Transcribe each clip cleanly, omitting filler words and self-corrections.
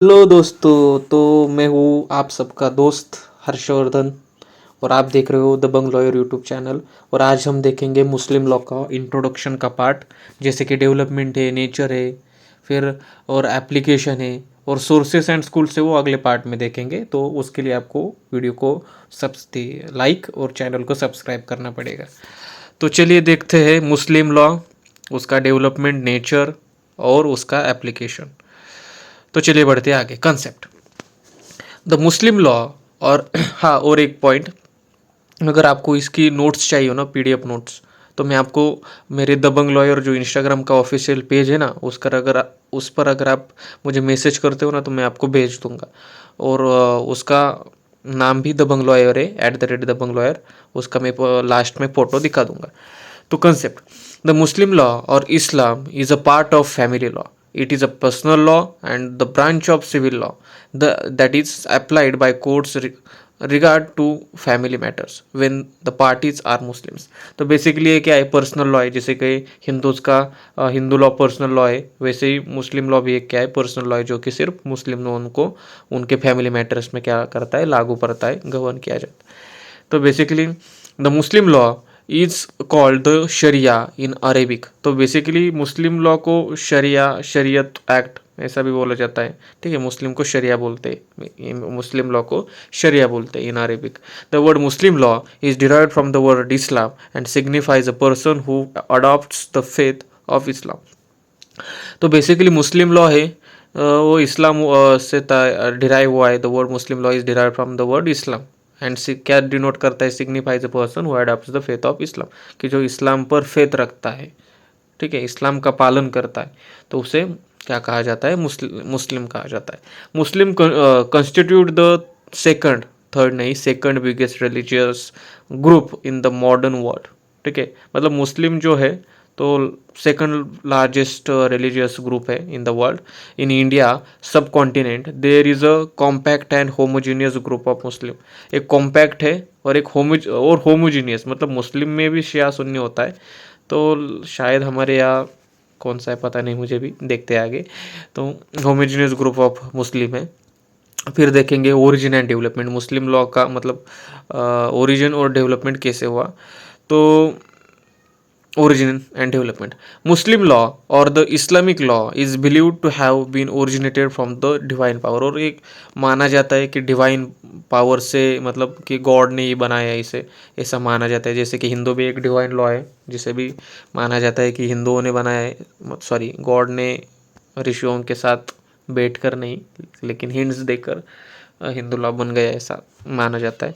Hello दोस्तों। तो मैं हूँ आप सबका दोस्त हर्षवर्धन और आप देख रहे हो दबंग लॉयर यूट्यूब चैनल। और आज हम देखेंगे मुस्लिम लॉ का इंट्रोडक्शन का पार्ट, जैसे कि डेवलपमेंट है, नेचर है, फिर और एप्लीकेशन है और सोर्सेस एंड स्कूल से वो अगले पार्ट में देखेंगे। तो उसके लिए आपको वीडियो को लाइक और चैनल को सब्सक्राइब करना पड़ेगा। तो चलिए देखते हैं मुस्लिम लॉ, उसका डेवलपमेंट, नेचर और उसका एप्लीकेशन। तो चलिए बढ़ते हैं आगे। Concept the Muslim law. और हाँ, और एक पॉइंट, अगर आपको इसकी नोट्स चाहिए हो ना, पीडीएफ नोट्स, तो मैं आपको मेरे दबंग लॉयर जो इंस्टाग्राम का ऑफिशियल पेज है ना, उस पर अगर आप मुझे मैसेज करते हो ना, तो मैं आपको भेज दूंगा। और उसका नाम भी दबंग लॉयर है, @दबंग लॉयर। उसका मैं लास्ट में फोटो दिखा दूंगा। तो कंसेप्ट द मुस्लिम लॉ और Islam is a part of family law. It is a personal law and the branch of civil law that is applied by courts regard to family matters when the parties are Muslims. तो basically ये क्या है, personal law है। जैसे कि Hindus का Hindu law personal law है, वैसे ही मुस्लिम लॉ भी एक क्या है, पर्सनल लॉ है, जो कि सिर्फ मुस्लिम लोगों को उनके फैमिली मैटर्स में क्या करता है, लागू पड़ता है, गवर्न किया जाता है। तो basically the Muslim law is called the Sharia in Arabic. तो बेसिकली मुस्लिम लॉ को शरिया, शरीयत एक्ट ऐसा भी बोला जाता है। ठीक है, मुस्लिम को शरिया बोलते हैं, मुस्लिम लॉ को शरिया बोलते हैं इन Arabic. The word Muslim law is derived from the word Islam and signifies a person who adopts the faith of Islam. तो बेसिकली मुस्लिम लॉ है, वो इस्लाम से डिराइव हुआ है। The word Muslim law is derive from the word Islam and क्या denote करता है, signifies a person who adopts the faith of Islam, कि जो इस्लाम पर फेथ रखता है, ठीक है, इस्लाम का पालन करता है, तो उसे क्या कहा जाता है, मुस्लिम कहा जाता है। मुस्लिम कंस्टिट्यूट द सेकंड, थर्ड नहीं, second biggest religious group in the modern world. ठीक है, मतलब मुस्लिम जो है, तो सेकंड लार्जेस्ट रिलीजियस ग्रुप है in the world. In India subcontinent there is a compact and homogeneous group of Muslim. एक compact है और एक होमोजीनियस, मतलब मुस्लिम में भी शिया सुन्नी होता है। तो शायद हमारे यहाँ कौन सा है पता नहीं, मुझे भी, देखते हैं आगे। तो होमोजीनियस ग्रुप ऑफ मुस्लिम है। फिर देखेंगे origin and development, Muslim law का मतलब ओरिजिन और डेवलपमेंट कैसे हुआ। तो origin and development, muslim law or the islamic law is believed to have been originated from the divine power। और एक माना जाता है कि डिवाइन पावर से, मतलब कि गॉड ने ही बनाया है इसे, ऐसा माना जाता है। जैसे कि हिंदू भी एक डिवाइन लॉ है, जिसे भी माना जाता है कि हिंदुओं ने बनाया है, सॉरी, गॉड ने ऋषियों के साथ बैठ कर नहीं, लेकिन हिंट्स देकर हिंदू लॉ बन गया, ऐसा माना जाता है।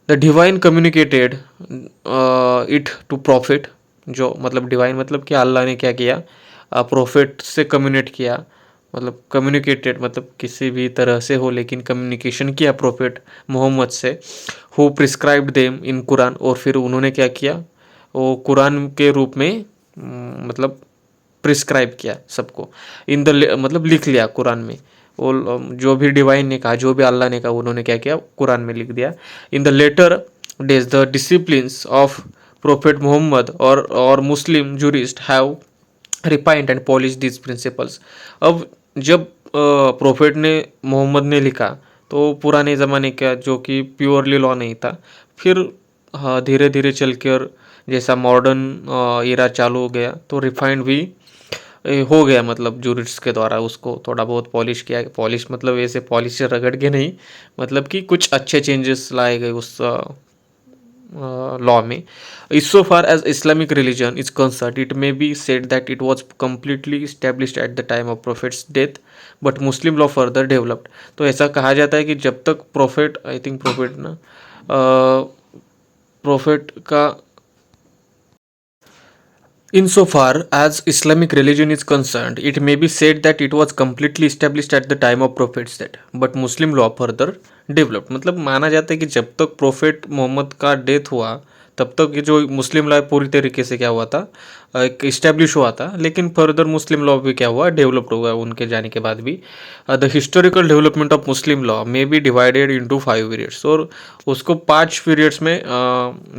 The divine communicated it to prophet, जो मतलब डिवाइन मतलब कि अल्लाह ने क्या किया, प्रॉफिट से कम्युनिकेट किया, मतलब कम्युनिकेटेड मतलब किसी भी तरह से हो, लेकिन कम्युनिकेशन किया प्रॉफिट मोहम्मद से, who prescribed them in Quran. और फिर उन्होंने क्या किया, वो कुरान के रूप में मतलब प्रिस्क्राइब किया सबको, इन द मतलब लिख लिया कुरान में। वो जो भी डिवाइन ने कहा, जो भी अल्लाह ने कहा, उन्होंने क्या किया, कुरान में लिख दिया। In the later days the disciplines of prophet Muhammad और Muslim jurist have refined and polish this principles. अब जब प्रोफेट ने, मोहम्मद ने लिखा, तो पुराने ज़माने का जो कि प्योरली लॉ नहीं था, फिर धीरे धीरे चल कर जैसा मॉडर्न इरा चालू हो गया, तो रिफाइंड भी हो गया, मतलब जूरिस्ट के द्वारा उसको थोड़ा बहुत पॉलिश किया। पॉलिश मतलब ऐसे पॉलिश से रगड़ के नहीं, मतलब कि कुछ अच्छे चेंजेस लाए गए उस लॉ में। So far as Islamic religion is concern, it may be said that it was completely established at the time of prophet's death, but Muslim law further developed. तो ऐसा कहा जाता है कि जब तक प्रोफेट, आई थिंक प्रोफेट ना, prophet का, insofar as Islamic religion is concerned, it may be said that it was completely established at the time of Prophet's death, but Muslim law further developed। मतलब माना जाता है कि जब तक prophet Mohammad का डेथ हुआ, तब तक ये जो मुस्लिम लॉ पूरी तरीके से क्या हुआ था, एक इस्टेब्लिश हुआ था, लेकिन फर्दर मुस्लिम लॉ भी क्या हुआ, डेवलप्ड हुआ उनके जाने के बाद भी। The historical development of Muslim law may be divided into 5 periods. और उसको 5 पीरियड्स में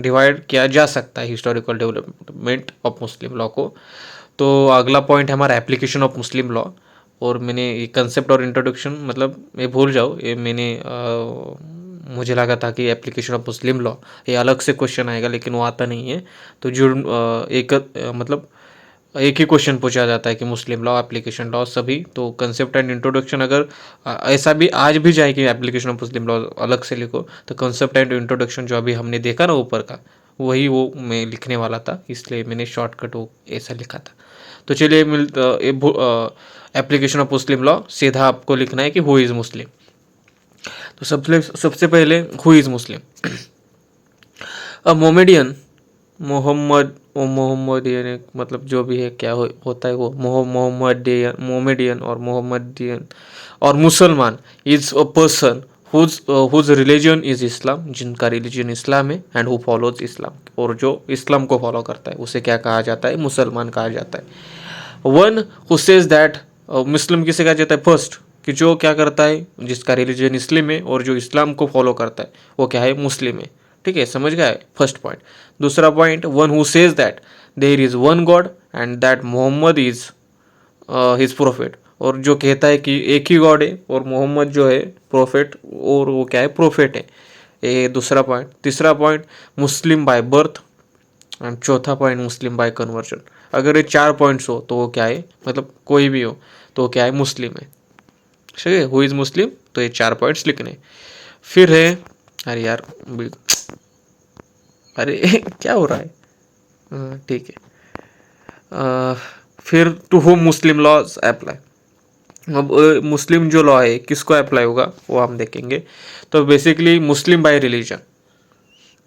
डिवाइड किया जा सकता है, historical development of Muslim law को। तो अगला पॉइंट है हमारा एप्लीकेशन ऑफ मुस्लिम लॉ। और मैंने ये कंसेप्ट और इंट्रोडक्शन मतलब मैं भूल जाओ, ये मैंने मुझे लगा था कि एप्लीकेशन ऑफ मुस्लिम लॉ ये अलग से क्वेश्चन आएगा, लेकिन वो आता नहीं है। तो जो मतलब एक ही क्वेश्चन पूछा जाता है कि मुस्लिम लॉ, एप्लीकेशन लॉ सभी। तो कंसेप्ट एंड इंट्रोडक्शन अगर ऐसा भी आज भी जाए कि एप्लीकेशन ऑफ मुस्लिम लॉ अलग से लिखो, तो कंसेप्ट एंड इंट्रोडक्शन जो अभी हमने देखा ना ऊपर का, वही वो मैं लिखने वाला था, इसलिए मैंने शॉर्टकट वो ऐसा लिखा था। तो चलिए एप्लीकेशन ऑफ मुस्लिम लॉ सीधा आपको लिखना है कि हु इज़ मुस्लिम। तो सबसे सबसे पहले who is Muslim. A Mohammedan, Mohammedan मतलब जो भी है क्या होता है वो मोमेडियन और मोहम्मदियन और मुसलमान is a person whose religion is Islam, जिनका रिलीजन इस्लाम है, एंड हु फॉलोज इस्लाम, और जो इस्लाम को फॉलो करता है उसे क्या कहा जाता है, मुसलमान कहा जाता है। वन हु सेज दैट, मुस्लिम किसे कहा जाता है, फर्स्ट कि जो क्या करता है, जिसका रिलीजन इस्लाम है और जो इस्लाम को फॉलो करता है वो क्या है, मुस्लिम है। ठीक है, समझ गए फर्स्ट पॉइंट। दूसरा पॉइंट, one who says that there is one God and that Muhammad is his prophet, और जो कहता है कि एक ही गॉड है और मोहम्मद जो है प्रोफेट, और वो क्या है, प्रोफेट है। ये दूसरा पॉइंट। तीसरा point, Muslim by birth, and चौथा पॉइंट, मुस्लिम बाय कन्वर्जन। अगर ये 4 पॉइंट्स हो तो वो क्या है, मतलब कोई भी हो तो वो क्या है, मुस्लिम है। ठीक है, हु इज़ मुस्लिम, तो ये 4 पॉइंट्स लिखने। फिर है, अरे यार अरे क्या हो रहा है, ठीक है। फिर to whom Muslim laws apply. अब मुस्लिम जो लॉ है किसको अप्लाई होगा वो हम देखेंगे। तो बेसिकली मुस्लिम बाय रिलीजन,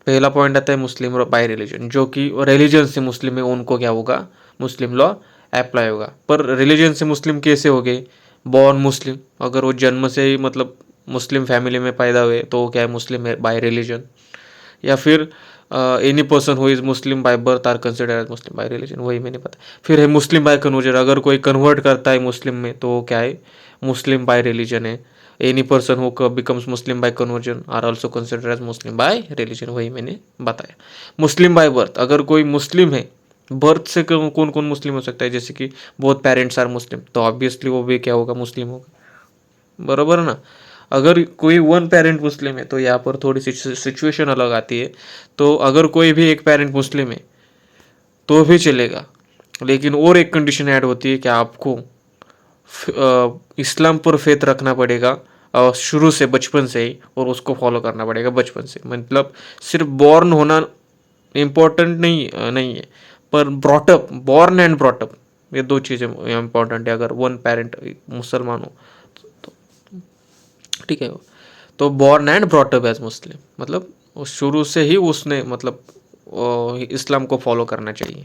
पहला पॉइंट आता है मुस्लिम बाय रिलीजन, जो कि रिलीजन से मुस्लिम है उनको क्या होगा, मुस्लिम लॉ अप्लाई होगा। पर रिलीजन से मुस्लिम कैसे हो गए, बॉर्न मुस्लिम, अगर वो जन्म से ही मतलब मुस्लिम फैमिली में पैदा हुए तो वो क्या है, मुस्लिम है बाय रिलीजन। या फिर any person who is Muslim by birth are consider as Muslim by religion, वही मैंने पता। फिर है मुस्लिम बाय कन्वर्जन, अगर कोई कन्वर्ट करता है मुस्लिम में तो वो क्या है, मुस्लिम बाय रिलीजन है। Any person who becomes Muslim by conversion are also consider as Muslim by religion, वही मैंने बताया। मुस्लिम बाय बर्थ, अगर कोई मुस्लिम है, बर्थ से कौन कौन मुस्लिम हो सकता है, जैसे कि बहुत पेरेंट्स आर मुस्लिम, तो ऑब्वियसली वो भी क्या होगा, मुस्लिम होगा, बरोबर ना। अगर कोई वन पेरेंट मुस्लिम है तो यहाँ पर थोड़ी सी सिचुएशन अलग आती है। तो अगर कोई भी एक पेरेंट मुस्लिम है तो भी चलेगा, लेकिन और एक कंडीशन ऐड होती है कि आपको इस्लाम पर फेथ रखना पड़ेगा शुरू से, बचपन से ही, और उसको फॉलो करना पड़ेगा बचपन से। मतलब सिर्फ बॉर्न होना इम्पोर्टेंट नहीं है, पर ब्रॉटअप, बॉर्न एंड ब्रॉटअप, ये दो चीज़ें इम्पोर्टेंट है अगर वन पेरेंट मुसलमान हो तो। ठीक है, तो बॉर्न एंड ब्रॉटअप एज मुस्लिम, मतलब शुरू से ही उसने मतलब इस्लाम को फॉलो करना चाहिए,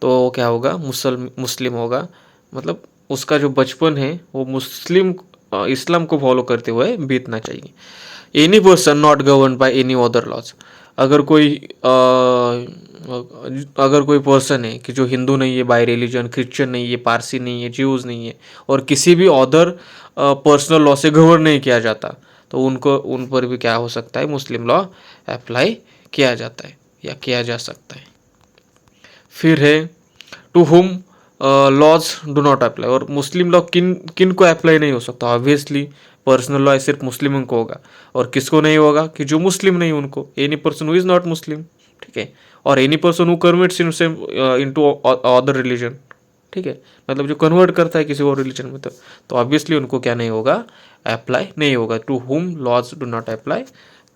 तो क्या होगा, मुस्लिम होगा। मतलब उसका जो बचपन है वो मुस्लिम इस्लाम को फॉलो करते हुए बीतना चाहिए। Any person not govern by any other laws, अगर कोई अगर कोई पर्सन है कि जो हिंदू नहीं है बाय रिलीजन, क्रिश्चियन नहीं है, पारसी नहीं है, ज्यूज़ नहीं है, और किसी भी अदर पर्सनल लॉ से गवर्न नहीं किया जाता, तो उनको उन पर भी क्या हो सकता है, मुस्लिम लॉ अप्लाई किया जाता है या किया जा सकता है। फिर है to whom laws do not apply, और मुस्लिम लॉ किन किन को अप्लाई नहीं हो सकता, ऑब्वियसली पर्सनल लॉ सिर्फ मुस्लिमों को होगा, और किसको नहीं होगा, कि जो मुस्लिम नहीं उनको, any person who is not Muslim. ठीक है, और any person who converts into other religion. ठीक है, मतलब जो कन्वर्ट करता है किसी और रिलीजन में, तो ऑब्वियसली उनको क्या नहीं होगा, अप्लाई नहीं होगा। To whom laws do not apply,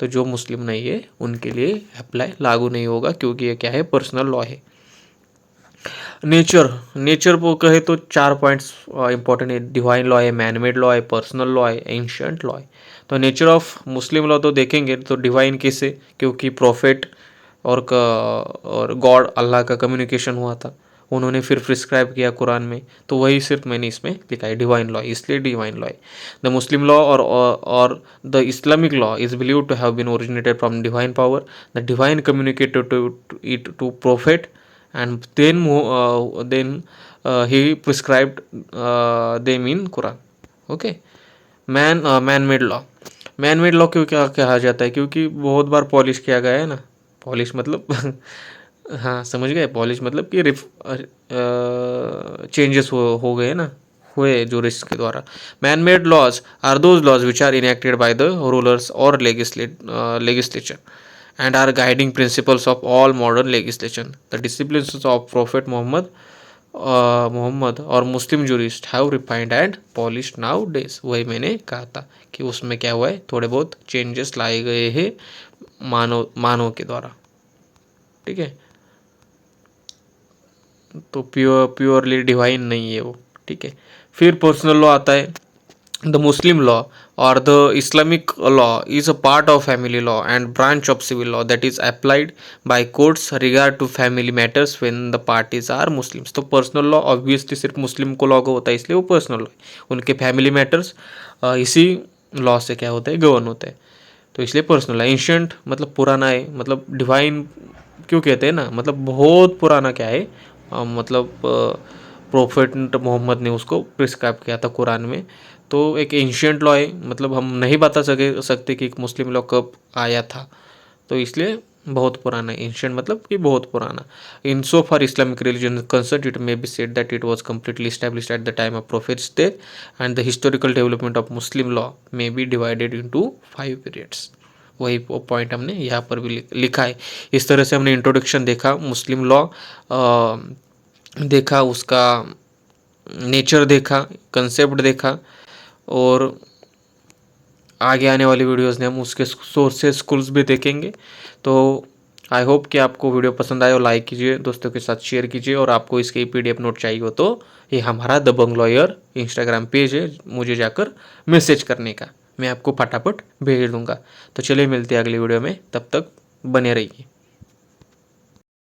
तो जो मुस्लिम नहीं है उनके लिए अप्लाई लागू नहीं होगा, क्योंकि ये क्या है, पर्सनल लॉ है। नेचर, नेचर वो कहे तो 4 पॉइंट्स इंपॉर्टेंट है, डिवाइन लॉ है, मैनमेड लॉ है, पर्सनल लॉ है, एंशियंट लॉ है। तो नेचर ऑफ मुस्लिम लॉ तो देखेंगे, तो डिवाइन कैसे, क्योंकि प्रोफेट और गॉड अल्लाह का कम्युनिकेशन हुआ था, उन्होंने फिर प्रिस्क्राइब किया कुरान में, तो वही सिर्फ मैंने इसमें लिखा है डिवाइन लॉ, इसलिए डिवाइन लॉ है। द मुस्लिम लॉ और the Islamic law is believe to have been originated from divine power, the divine communicated to it to prophet, and then he prescribed them in Quran. Okay, man made law, man made law क्यों क्या कहा जाता है, क्योंकि बहुत बार polish किया गया है ना, पॉलिश मतलब हाँ समझ गए, पॉलिश मतलब कि चेंजेस हो गए ना, हुए जूरिस्ट के द्वारा। Man made laws are those laws which are enacted by the rulers और legislature and are guiding principles of all modern legislation. The disciplines of Prophet Muhammad और Muslim jurist have refined and polish nowadays. वही मैंने कहा था कि उसमें क्या हुआ है, थोड़े बहुत चेंजेस लाए गए हैं मानव के द्वारा। ठीक है, तो प्योरली डिवाइन नहीं है वो। ठीक है, फिर पर्सनल लॉ आता है। The Muslim law or the Islamic law is a part of family law and branch of civil law that is applied by courts regard to family matters when the parties are Muslims। तो personal law obviously सिर्फ मुस्लिम को लागू होता है, इसलिए वो personal law है। उनके फैमिली मैटर्स इसी लॉ से क्या होता है, गवर्न होता है, तो इसलिए पर्सनल है। एंशियंट मतलब पुराना है, मतलब डिवाइन क्यों कहते हैं ना, मतलब बहुत पुराना क्या है, मतलब प्रोफेट मोहम्मद ने उसको प्रिस्क्राइब किया था कुरान में। तो एक एंशियंट लॉ है, मतलब हम नहीं बता सकते कि एक मुस्लिम लॉ कब आया था, तो इसलिए बहुत पुराना है। एंशियंट मतलब कि बहुत पुराना। In so far Islamic religion concerned it may be said that it was completely established at the time of prophet's death and the historical development of Muslim law may be divided into 5 periods. वही point हमने यहाँ पर भी लिखा है। इस तरह से हमने इंट्रोडक्शन देखा, मुस्लिम लॉ देखा, उसका नेचर देखा, कंसेप्ट देखा, और आगे आने वाली वीडियोस में हम उसके सोर्सेस स्कूल्स भी देखेंगे। तो आई होप कि आपको वीडियो पसंद आए, और लाइक कीजिए, दोस्तों के साथ शेयर कीजिए, और आपको इसके PDF नोट चाहिए हो तो ये हमारा दबंग लॉयर इंस्टाग्राम पेज है, मुझे जाकर मैसेज करने का, मैं आपको फटाफट भेज दूंगा। तो चलिए मिलते हैं अगली वीडियो में, तब तक बने रहिए।